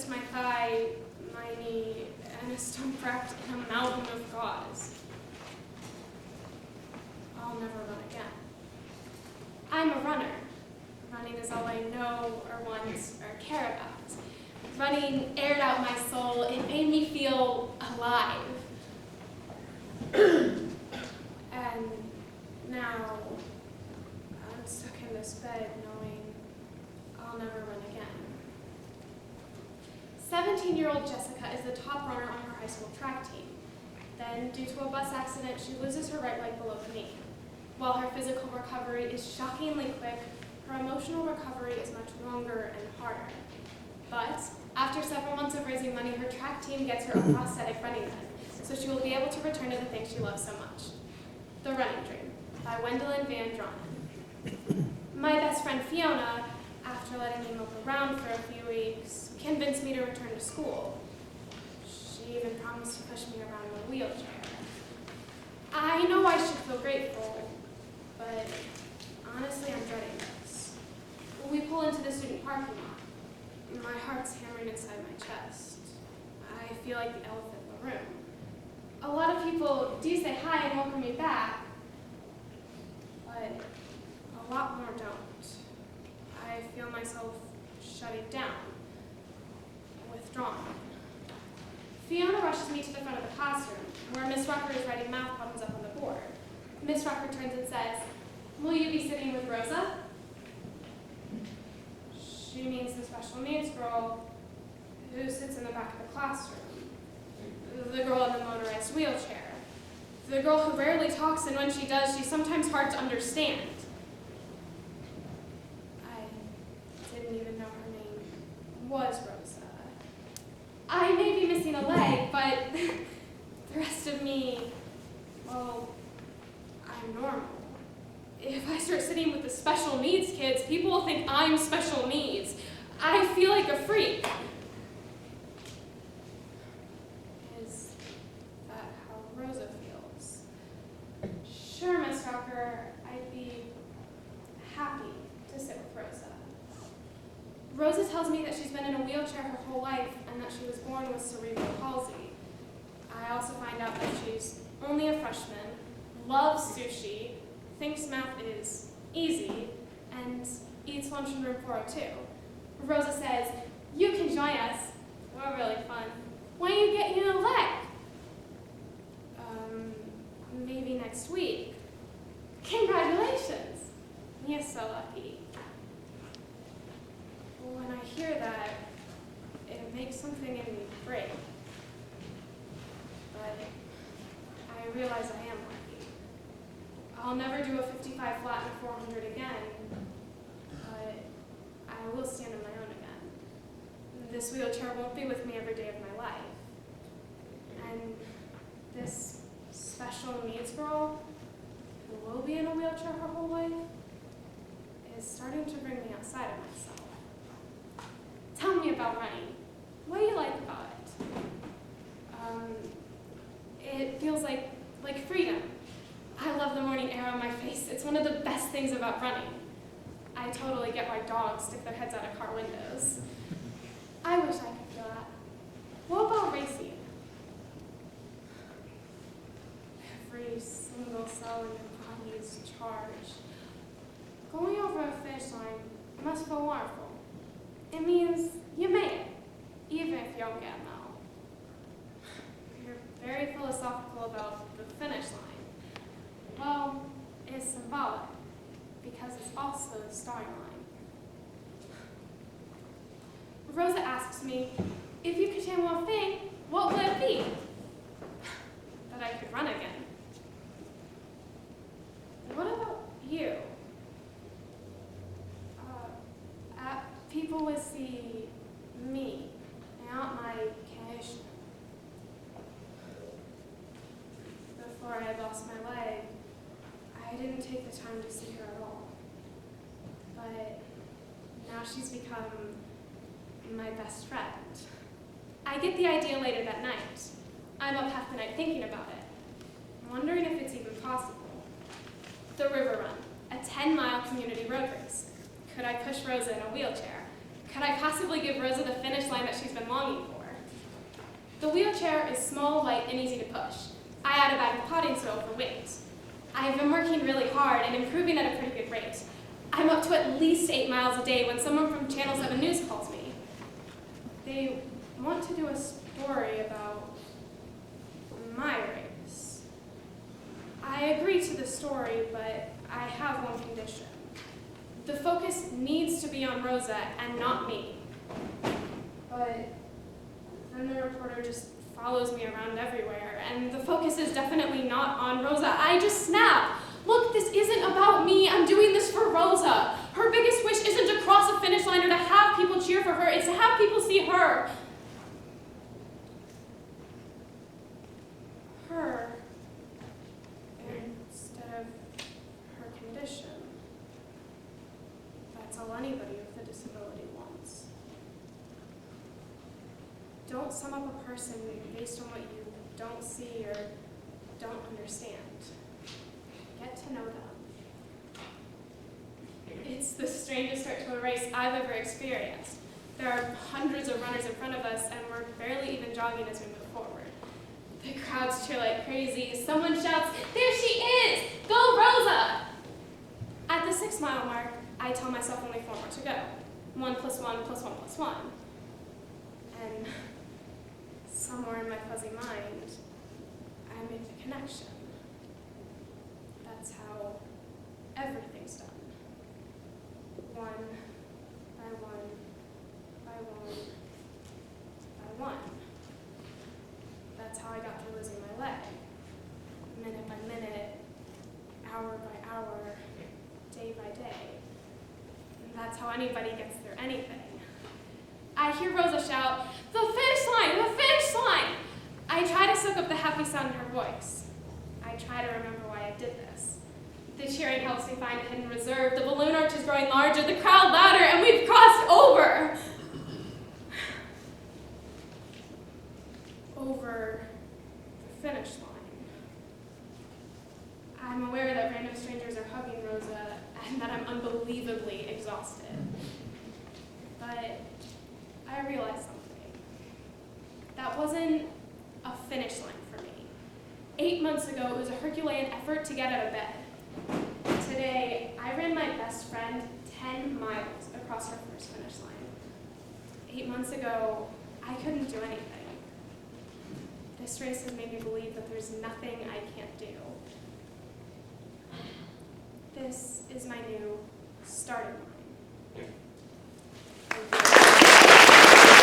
to my thigh, my knee, and a stump wrapped in a mountain of gauze. I'll never run again. I'm a runner. Running is all I know or want or care about. Running aired out my soul. It made me feel alive. And now I'm stuck in this bed knowing I'll never run again. 17-year-old Jessica is the top runner on her high school track team. Then, due to a bus accident, she loses her right leg below the knee. While her physical recovery is shockingly quick, her emotional recovery is much longer and harder. But after several months of raising money, her track team gets her a prosthetic running leg, so she will be able to return to the things she loves so much. The Running Dream by Wendelin Van Dronen. My best friend Fiona, after letting me mope around for a few weeks, convinced me to return to school. She even promised to push me around in a wheelchair. I know I should feel grateful, but honestly I'm dreading this. We pull into the student parking lot. My heart's hammering inside my chest. I feel like the elephant in the room. A lot of people do say hi and welcome me back, but a lot more don't. I feel myself shutting down, withdrawn. Fiona rushes me to the front of the classroom, where Miss Rucker is writing math problems up on the board. Miss Rucker turns and says, "Will you be sitting with Rosa?" She means the special needs girl who sits in the back of the classroom. The girl in the motorized wheelchair. The girl who rarely talks, and when she does, she's sometimes hard to understand. I didn't even know her name was Rosa. I may be missing a leg, but the rest of me, well, I'm normal. If I start sitting with the special needs kids, people will think I'm special needs. I feel like a freak. Is that how Rosa feels? Sure, Miss Rucker, I'd be happy to sit with Rosa. Rosa tells me that she's been in a wheelchair her whole life and that she was born with cerebral palsy. I also find out that she's only a freshman, loves sushi, thinks math is easy, and eats lunch in room 402. Rosa says, "You can join us. We're really fun. When you get you a leg?" Maybe next week. Congratulations. You're so lucky. When I hear that, it makes something in me break. But I realize I am lucky. I'll never do a 55 flat and a 400 again, but I will stand on my own again. This wheelchair won't be with me every day of my life. And this special needs girl, who will be in a wheelchair her whole life, is starting to bring me outside of myself. Tell me about running. What do you like about it? It feels like freedom. I love the morning air on my face. It's one of the best things about running. I totally get why dogs stick their heads out of car windows. I wish I could feel that. What about racing? Every single cell in your body is charged. Going over a finish line must feel wonderful. It means you made it, even if you don't get a medal. You're very philosophical about the finish line. Well, it's symbolic, because it's also the starting line. Rosa asks me, if you could change one thing, what would it be? That I could run again. What about you? People would see me, not my condition. Before I had lost my leg, I didn't take the time to see her at all. But now she's become my best friend. I get the idea later that night. I'm up half the night thinking about it, wondering if it's even possible. The River Run, a 10-mile community road race. Could I push Rosa in a wheelchair? could I possibly give Rosa the finish line that she's been longing for? The wheelchair is small, light, and easy to push. I add a bag of potting soil for weight. I've been working really hard and improving at a pretty good rate. I'm up to at least 8 miles a day when someone from Channel 7 News calls me. They want to do a story about my race. I agree to the story, but I have one condition. The focus needs to be on Rosa and not me. But then the reporter just follows me around everywhere, and the focus is definitely not on Rosa. I just snap. Look, this isn't about me. I'm doing this for Rosa. Her biggest wish isn't to cross a finish line or to have people cheer for her. It's to have people see her. Her instead of her condition. That's all anybody with a disability wants. Don't sum up a person based on what you don't see or don't understand. Get to know them. It's the strangest start to a race I've ever experienced. There are hundreds of runners in front of us, and we're barely even jogging as we move forward. The crowds cheer like crazy. Someone shouts, "There she is! Go, Rosa!" At the 6-mile mark, I tell myself only 4 more to go. 1 plus 1 plus 1 plus 1. And somewhere in my fuzzy mind, I make the connection. That's how everything's done. 1 by 1 by 1 by 1. That's how I got through losing my leg. Minute by minute, hour by hour, day by day. And that's how anybody gets through anything. I hear Rosa shout, "The finish line! The finish line!" I try to soak up the happy sound in her voice. I try to remember why I did this. The cheering helps me find a hidden reserve. The balloon arch is growing larger, the crowd louder, and we've crossed over. Over the finish line. I'm aware that random strangers are hugging Rosa and that I'm unbelievably exhausted. But I realized something. That wasn't a finish line for me. 8 months ago, it was a Herculean effort to get out of bed. Today, I ran my best friend 10 miles across her first finish line. 8 months ago, I couldn't do anything. This race has made me believe that there's nothing I can't do. This is my new starting line.